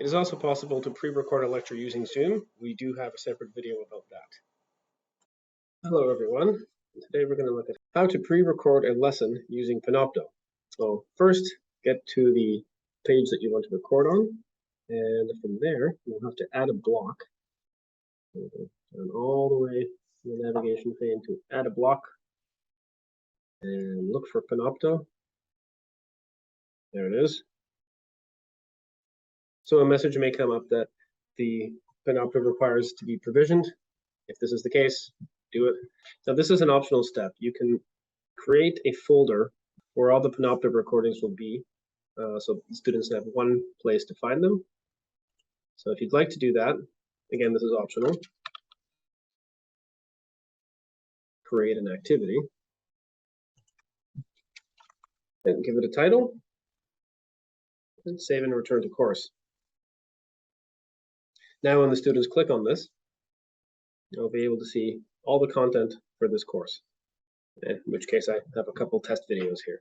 It is also possible to pre-record a lecture using Zoom. We do have a separate video about that. Hello everyone. Today we're going to look at how to pre-record a lesson using Panopto. So first, get to the page that you want to record on, and from there you'll have to add a block. Down all the way to the navigation pane to add a block, and look for Panopto. There it is. So a message may come up that the Panopto requires to be provisioned. If this is the case, do it. Now this is an optional step. You can create a folder where all the Panopto recordings will be, so students have one place to find them. So if you'd like to do that, again, this is optional. Create an activity and give it a title and save and return to course. Now when the students click on this, they'll be able to see all the content for this course, in which case I have a couple test videos here.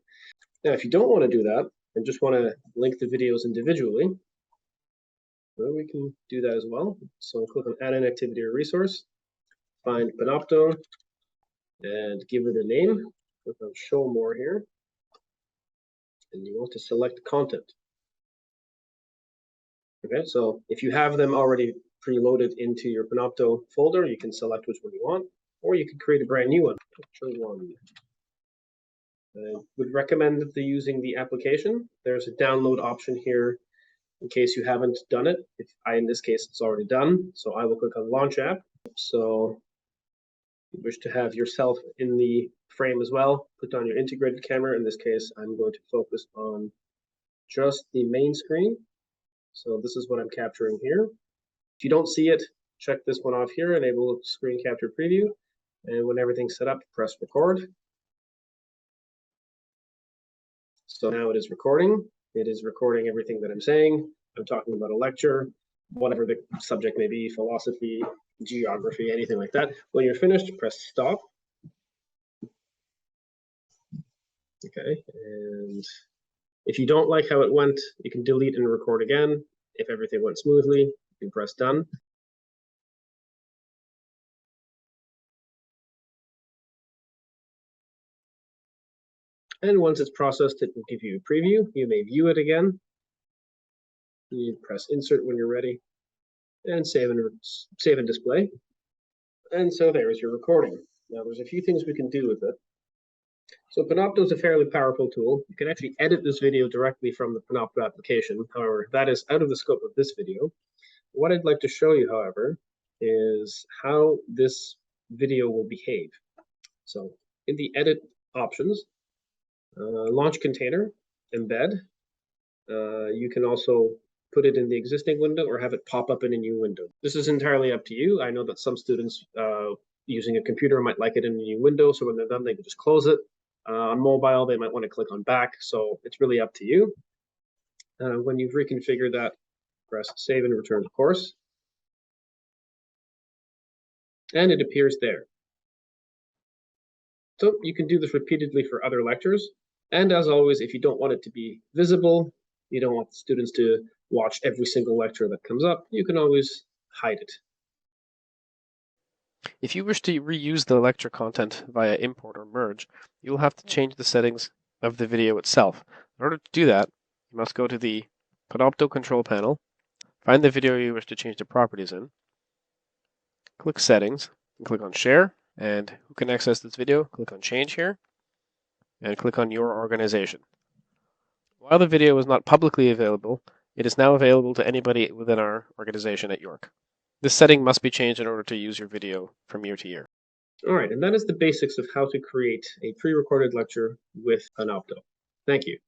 Now if you don't want to do that and just want to link the videos individually, well, we can do that as well. So click on add an activity or resource, find Panopto and give it a name. Click on show more here, and you want to select content. Okay, so if you have them already preloaded into your Panopto folder, you can select which one you want, or you could create a brand new one. Picture one. I would recommend that using the application. There's a download option here in case you haven't done it. In this case, it's already done. So I will click on Launch App. So if you wish to have yourself in the frame as well, put on your integrated camera. In this case, I'm going to focus on just the main screen. So this is what I'm capturing here. If you don't see it, check this one off here, enable screen capture preview. And when everything's set up, press record. So now it is recording. It is recording everything that I'm saying. I'm talking about a lecture, whatever the subject may be, philosophy, geography, anything like that. When you're finished, press stop. Okay, and if you don't like how it went, you can delete and record again. If everything went smoothly, you can press done. And once it's processed, it will give you a preview. You may view it again. You press insert when you're ready and save and display. And so there is your recording. Now there's a few things we can do with it. So Panopto is a fairly powerful tool. You can actually edit this video directly from the Panopto application. However, that is out of the scope of this video. What I'd like to show you, however, is how this video will behave. So in the edit options, launch container, embed, you can also put it in the existing window or have it pop up in a new window. This is entirely up to you. I know that some students using a computer might like it in a new window, so when they're done, they can just close it. On mobile, they might want to click on back, so it's really up to you. When you've reconfigured that, press save and return to course. And it appears there. So you can do this repeatedly for other lectures. And as always, if you don't want it to be visible, you don't want the students to watch every single lecture that comes up, you can always hide it. If you wish to reuse the lecture content via import or merge, you will have to change the settings of the video itself. In order to do that, you must go to the Panopto control panel, find the video you wish to change the properties in, click Settings, and click on Share, and who can access this video, click on Change here, and click on Your Organization. While the video is not publicly available, it is now available to anybody within our organization at York. This setting must be changed in order to use your video from year to year. All right, and that is the basics of how to create a pre-recorded lecture with Panopto. Thank you.